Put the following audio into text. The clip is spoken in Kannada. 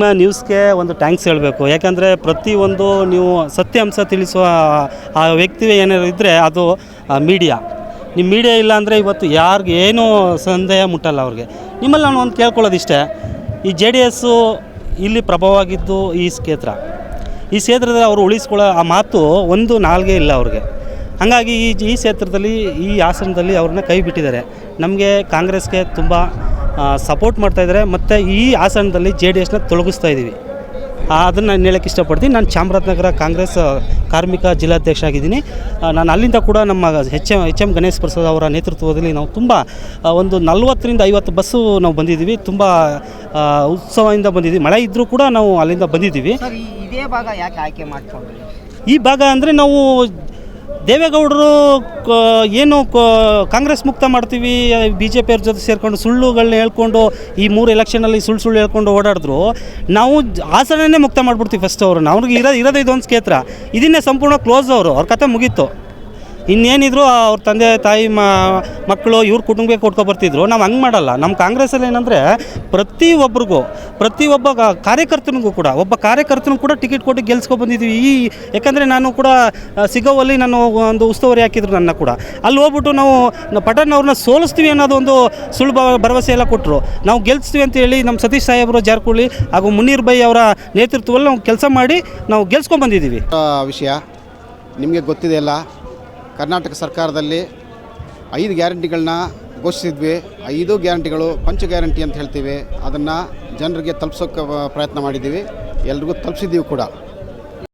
ನಿಮ್ಮ ನ್ಯೂಸ್ಗೆ ಒಂದು ಥ್ಯಾಂಕ್ಸ್ ಹೇಳಬೇಕು. ಯಾಕಂದರೆ ಪ್ರತಿಯೊಂದು ನೀವು ಸತ್ಯಾಂಶ ತಿಳಿಸುವ ಆ ವ್ಯಕ್ತಿ ಏನಾದ್ರು ಇದ್ದರೆ ಅದು ಮೀಡಿಯಾ. ನಿಮ್ಮ ಮೀಡಿಯಾ ಇಲ್ಲ ಅಂದರೆ ಇವತ್ತು ಯಾರಿಗೆ ಏನೂ ಸಂದೇಹ ಮುಟ್ಟಲ್ಲ ಅವ್ರಿಗೆ. ನಿಮ್ಮಲ್ಲಿ ನಾನು ಒಂದು ಕೇಳ್ಕೊಳ್ಳೋದಿಷ್ಟೇ, ಈ JDS ಇಲ್ಲಿ ಪ್ರಭಾವವಾಗಿದ್ದು ಈ ಕ್ಷೇತ್ರದಲ್ಲಿ ಅವರು ಉಳಿಸ್ಕೊಳ್ಳೋ ಆ ಮಾತು ಒಂದು ನಾಲ್ಗೆ ಇಲ್ಲ ಅವ್ರಿಗೆ. ಹಾಗಾಗಿ ಈ ಕ್ಷೇತ್ರದಲ್ಲಿ ಈ ಹಾಸನದಲ್ಲಿ ಅವ್ರನ್ನ ಕೈ ಬಿಟ್ಟಿದ್ದಾರೆ. ನಮಗೆ ಕಾಂಗ್ರೆಸ್ಗೆ ತುಂಬ ಸಪೋರ್ಟ್ ಮಾಡ್ತಾಯಿದ್ದಾರೆ ಮತ್ತು ಈ ಹಾಸನದಲ್ಲಿ JDSನ ತೊಲಗಿಸ್ತಾ ಇದ್ದೀವಿ. ಅದನ್ನು ನಾನು ಹೇಳೋಕ್ಕೆ ಇಷ್ಟಪಡ್ತೀನಿ. ನಾನು ಚಾಮರಾಜನಗರ ಕಾಂಗ್ರೆಸ್ ಕಾರ್ಮಿಕ ಜಿಲ್ಲಾಧ್ಯಕ್ಷ ಆಗಿದ್ದೀನಿ. ನಾನು ಅಲ್ಲಿಂದ ಕೂಡ ನಮ್ಮ ಎಚ್ ಎಂ ಗಣೇಶ್ ಪ್ರಸಾದ್ ಅವರ ನೇತೃತ್ವದಲ್ಲಿ ನಾವು ತುಂಬ ಒಂದು 40ರಿಂದ 50 ಬಸ್ಸು ನಾವು ಬಂದಿದ್ದೀವಿ. ತುಂಬ ಉತ್ಸವದಿಂದ ಬಂದಿದ್ದೀವಿ. ಮಳೆ ಇದ್ದರೂ ಕೂಡ ನಾವು ಅಲ್ಲಿಂದ ಬಂದಿದ್ದೀವಿ. ಇದೇ ಭಾಗ ಯಾಕೆ ಆಯ್ಕೆ ಮಾಡ್ಕೊಂಡ್ರಿ? ಈ ಭಾಗ ಅಂದರೆ ನಾವು ದೇವೇಗೌಡರು ಏನು ಕಾಂಗ್ರೆಸ್ ಮುಕ್ತ ಮಾಡ್ತೀವಿ, BJP ಅವ್ರ ಜೊತೆ ಸೇರಿಕೊಂಡು ಸುಳ್ಳುಗಳನ್ನ ಹೇಳ್ಕೊಂಡು ಈ 3 ಎಲೆಕ್ಷನಲ್ಲಿ ಸುಳ್ಳು ಹೇಳ್ಕೊಂಡು ಓಡಾಡಿದ್ರು. ನಾವು ಹಾಸನನೇ ಮುಕ್ತ ಮಾಡಿಬಿಡ್ತೀವಿ ಫಸ್ಟ್ ಅವ್ರನ್ನ. ಅವ್ರಿಗೆ ಇರೋದು ಇದೊಂದು ಕ್ಷೇತ್ರ, ಇದನ್ನೇ ಸಂಪೂರ್ಣ ಕ್ಲೋಸ್. ಅವ್ರ ಕತೆ ಮುಗೀತು. ಇನ್ನೇನಿದ್ರು ಅವ್ರ ತಂದೆ ತಾಯಿ ಮಕ್ಕಳು ಇವ್ರ ಕುಟುಂಬಕ್ಕೆ ಕೊಟ್ಕೊಬರ್ತಿದ್ರು. ನಾವು ಹಂಗೆ ಮಾಡಲ್ಲ. ನಮ್ಮ ಕಾಂಗ್ರೆಸ್ಸಲ್ಲಿ ಏನಂದರೆ ಪ್ರತಿಯೊಬ್ಬ ಕಾರ್ಯಕರ್ತನಿಗೂ ಕೂಡ ಟಿಕೆಟ್ ಕೊಟ್ಟು ಗೆಲ್ಸ್ಕೊಬಂದಿದ್ವಿ. ಯಾಕಂದರೆ ನಾನು ಕೂಡ ಸಿಗೋವಲ್ಲಿ ನಾನು ಒಂದು ಉಸ್ತುವಾರಿ ಹಾಕಿದ್ರು ನನ್ನ ಕೂಡ. ಅಲ್ಲಿ ಹೋಗ್ಬಿಟ್ಟು ನಾವು ಪಟನ್ ಅವ್ರನ್ನ ಸೋಲಿಸ್ತೀವಿ ಅನ್ನೋದು ಒಂದು ಸುಳ್ಳು ಭರವಸೆ ಎಲ್ಲ ಕೊಟ್ಟರು. ನಾವು ಗೆಲ್ಸ್ತೀವಿ ಅಂತ ಹೇಳಿ ನಮ್ಮ ಸತೀಶ್ ಸಾಹೇಬರು ಜಾರಕಿಹೊಳಿ ಹಾಗೂ ಮುನೀರ್ ಭಾಯ್ ಅವರ ನೇತೃತ್ವದಲ್ಲಿ ನಾವು ಕೆಲಸ ಮಾಡಿ ನಾವು ಗೆಲ್ಸ್ಕೊಂಡ್ಬಂದಿದ್ದೀವಿ. ವಿಷಯ ನಿಮಗೆ ಗೊತ್ತಿದೆಯಲ್ಲ, ಕರ್ನಾಟಕ ಸರ್ಕಾರದಲ್ಲಿ 5 ಗ್ಯಾರಂಟಿಗಳನ್ನ ಘೋಷಿಸಿದ್ವಿ. 5 ಗ್ಯಾರಂಟಿಗಳು ಪಂಚ ಗ್ಯಾರಂಟಿ ಅಂತ ಹೇಳ್ತೀವಿ. ಅದನ್ನು ಜನರಿಗೆ ತಲುಪಿಸೋಕ್ಕೆ ಪ್ರಯತ್ನ ಮಾಡಿದ್ದೀವಿ. ಎಲ್ರಿಗೂ ತಲುಪಿಸಿದ್ದೀವಿ ಕೂಡ.